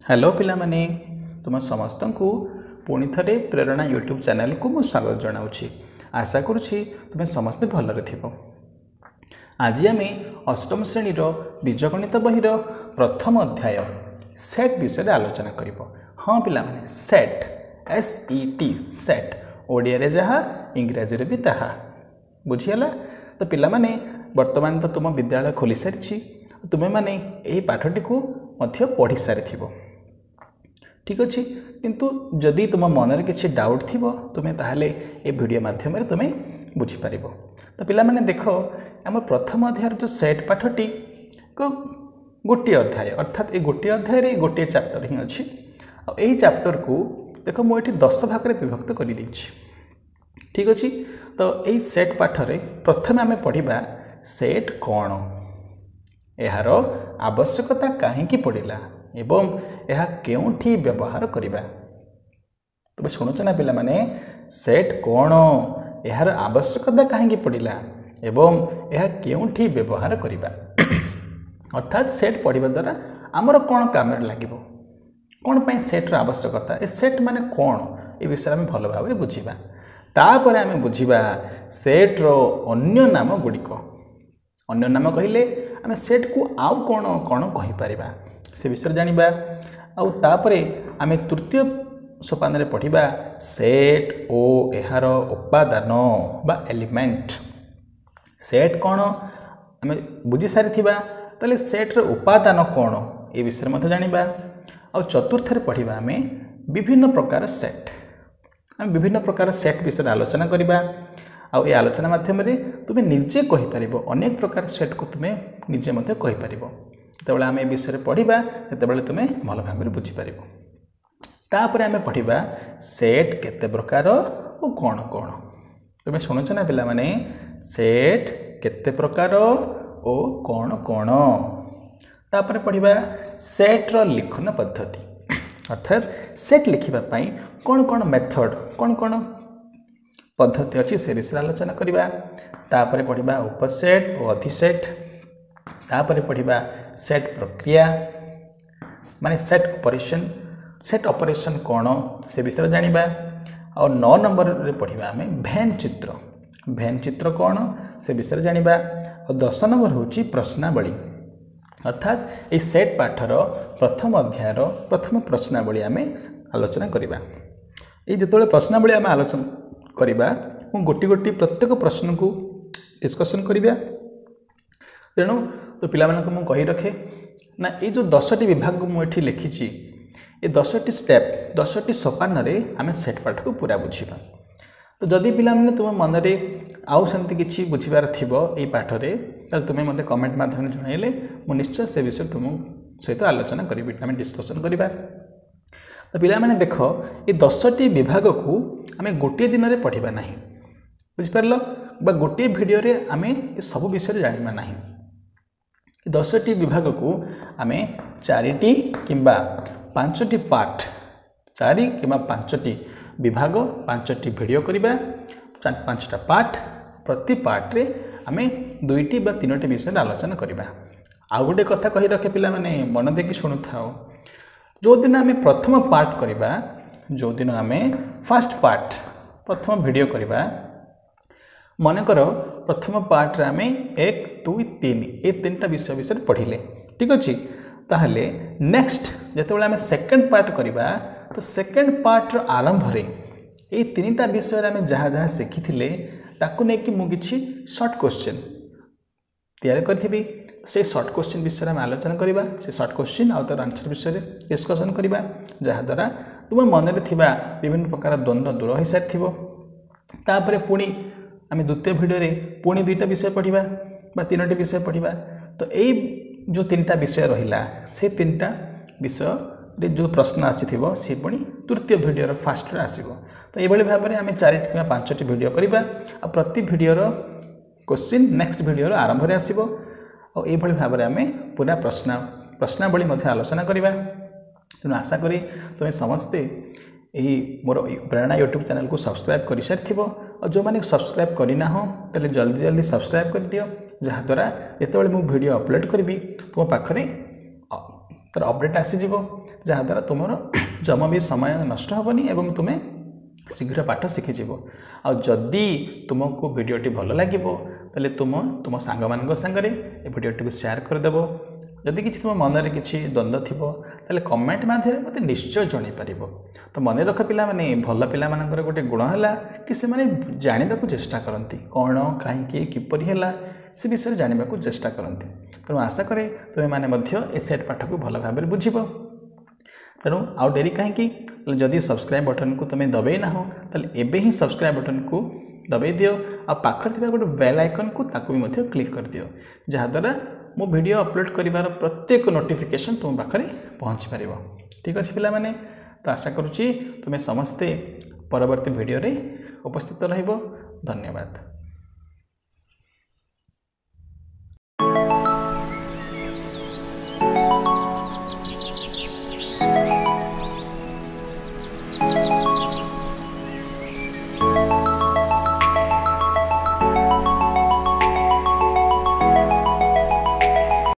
Hello पिला माने तुम समस्त को पुणी थे प्रेरणा यूट्यूब चैनल को मु स्वागत जनाऊँगी। आशा करुँची तुम समस्ते भलरे थी। आज आम अष्टम श्रेणी बीजगणित बही प्रथम अध्याय सेट विषय आलोचना कर। हाँ पिला माने सेट SET सेट ओडिया जहाँ इंग्राजी भी ताहा बुझीगला। तो पिला माने वर्तमान तो तुम विद्यालय खोली सारी तुम्हें माने यही पाठटी को पढ़ी सारी ठीक अच्छे। किंतु जदि तुम मन किसी डाउट थी तुम्हें ताहले ए वीडियो माध्यम तुम्हें बुझीपार। तो पिला माने देख आम प्रथम अध्याय जो सेट पाठटी को गोटे अध्याय अर्थात ये गोटे अध्याय गोटे चैप्टर ही अच्छी। यही चैप्टर को देख मुझे 10 भाग में विभक्त कर ठीक अच्छे। तो यही सेट पाठरे प्रथम आम पढ़ा सेट कौन, यार आवश्यकता कहीं पड़ा एवं यह केउठी व्यवहार करिबा। तुम शुणुच ना पिला माने सेट कौन, यार आवश्यकता कहीं पड़ा एवं यह केउठी व्यवहार करिबा। अर्थात सेट पढ़ा द्वारा आमर कौन काम लगे, कौन पाई सेट्र आवश्यकता, ए सेट माने कौन ये विषय में भल भाव बुझा। तापर आम बुझा सेट्र अन्य नाम गुड़िक। अन्य नाम कहले आम सेट को आउ कौन कौन कहीपर से विषय जाना। आउे आम तृतीय सोपान रे पढ़ा सेट ओ यार उपादान बा एलिमेंट। सेट कौन आम बुझी सारी ताले सेट्र उपादान कौन ये विषय मत जाना। आ चतुर्थ पढ़ा आम विभिन्न प्रकार सेट, आम विभिन्न प्रकार सेट विषय आलोचना करवा। आउ ये आलोचना माध्यम तुम्हें निजे कहीपर अनेक प्रकार सेट को तुम्हें निजे मत कहीपर। जिते आम ए विषय पढ़ा से तुम्हें भल भाव बुझीपार। तापर आम पढ़ा सेट केते प्रकार और कौन कौन। तुम्हें शुणुच ना पिला माने सेट केते प्रकार और कौन कौन। तापर पढ़ा सेट्र लिखन पद्धति अर्थात सेट लिखापी कौन कौन मेथड कौन कौन पद्धति अच्छी से विषय आलोचना करवा। तापर पढ़ा उपसेट और अधिसेट। तापर पढ़ा सेट प्रक्रिया माने सेट ऑपरेशन कौन से विषय जाना। और 9 नंबर रे पढ़ा आम भेन चित्र कौन से विषय जाना। और 10 नंबर होची प्रश्नावली अर्थात ये सेट पाठर प्रथम अध्याय प्रथम प्रश्नावली आम आलोचना करवा। ये जो प्रश्नावली आम आलोचना करवा गोटी गोटी प्रत्येक प्रश्न को डिस्कसन करवा। तेणु तो पिला मानक मु कही रखे ना ये जो 10टी विभाग मुझे लिखी ये 10टी स्टेप 10टी सोपान आम सेट पाठ को पूरा बुझा। तो जदि पिला माने तुम मन में आउ सेमती किसी बुझीबार थिबो ए पाठरे तो तुम्हें मते कमेंट माध्यम जणाइले मु निश्चय से विषय तुम सहित आलोचना करी आम डिस्कसन करवा। तो पिला माने देख ये 10टी विभाग को आम गोटे दिन में पढ़ा ना बुझिपार बा गोटे वीडियो रे आम ये सब विषय जाना ना। 10टी विभाग को आम 4टी किंबा 5टी पार्ट 4 किंबा 5टी विभाग 5टी वीडियो करवा 5टा पार्ट प्रति पार्ट रे आम 2टी बा 3टी विषय आलोचना करवा। आउ गोटे कथा कही रखे पिला माने मन देकी शुणु था जो दिन आम प्रथम पार्ट करवा जो दिन आम फर्स्ट पार्ट प्रथम वीडियो करवा मनकर प्रथम पार्ट रे आम 1 2 3 ये 3टा विषय विषय पढ़िले ठीक अच्छे। ताहले नेक्स्ट जिते आम सेकेंड पार्ट करवा तो सेकेंड पार्ट आरंभ रे ये 3टा विषय आम जहाँ जहाँ शिखी ताकू नहीं मु किछि शॉर्ट क्वेश्चन तैयारी करी से शॉर्ट क्वेश्चन विषय आम आलोचना करवा। से शॉर्ट क्वेश्चन आउ तार आंसर विषय डिस्कसन करवा जहाँद्वारा तुम मन में थिबा विभिन्न प्रकार द्वंद्व दूर हो सारी थी। तापर पुणी आम द्वितीय वीडियो रे पुणी 2टा विषय पढ़ा बा 3टी विषय पढ़ा। तो यही जो 3टा विषय रहा से 3टा विषय रे जो प्रश्न आसीथिबो सी पुणी तृतीय वीडियो फास्ट आसीबो। तो ये भाव में आम 4 कि 5टी वीडियो करवा और प्रति वीडियो क्वेश्चन नेक्स्ट वीडियो आरंभ में आसीबो। और ये भाव में आम पूरा प्रश्नावली आलोचना करवा। तेणु आशा करी तुम्हें समस्ते यही मोर प्रेरणा यूट्यूब चैनल को सब्सक्राइब कर सारी। और जो मैंने सब्सक्राइब करना तो जल्दी जल्दी सब्सक्राइब कर दियो जहाँद्वारा जिते मुझे वीडियो अपलोड करी तुम पाखरे तार अपडेट आसीजिव जहाँद्वारा तुम जमा भी समय नष्ट हेनी और तुम्हें शीघ्र पाठ शिखिज आदि तुमको भिडटी भल लगे तेल तुम सांग मान सागर ये भिडटी को सेयार करदेव जदि किसी तुम मन में किसी द्वंद्व थी तेल कमेंट माध्यम मत निश्चय जन पार तो मन रख पिला माने भल पिला मानकर गोटे गुण है कि से माने जानने को चेष्टा करती कौन कहीं किपर है से विषय जानने को चेष्टा करती तेणु आशा करे तुम्हें मैंने ए सेट पाठ को भल भाव बुझ तेणु आउ डेरी कहीं जदि सब्सक्राइब बटन को तुम्हें दबाई ना हो एबे ही सब्सक्राइब बटन को दबाई दियो आ पाखर थी गोटे बेल आइकन को ताकू भी क्लिक कर दियो जहाँद्वारा मो वीडियो अपलोड करिवार प्रत्येक नोटिफिकेशन तुम पाखे पहुँची पार ठीक अच्छे पिला माने तो आशा करुच्ची तुम्हें समस्ते परवर्ती वीडियो रे उपस्थित रहिबो धन्यवाद।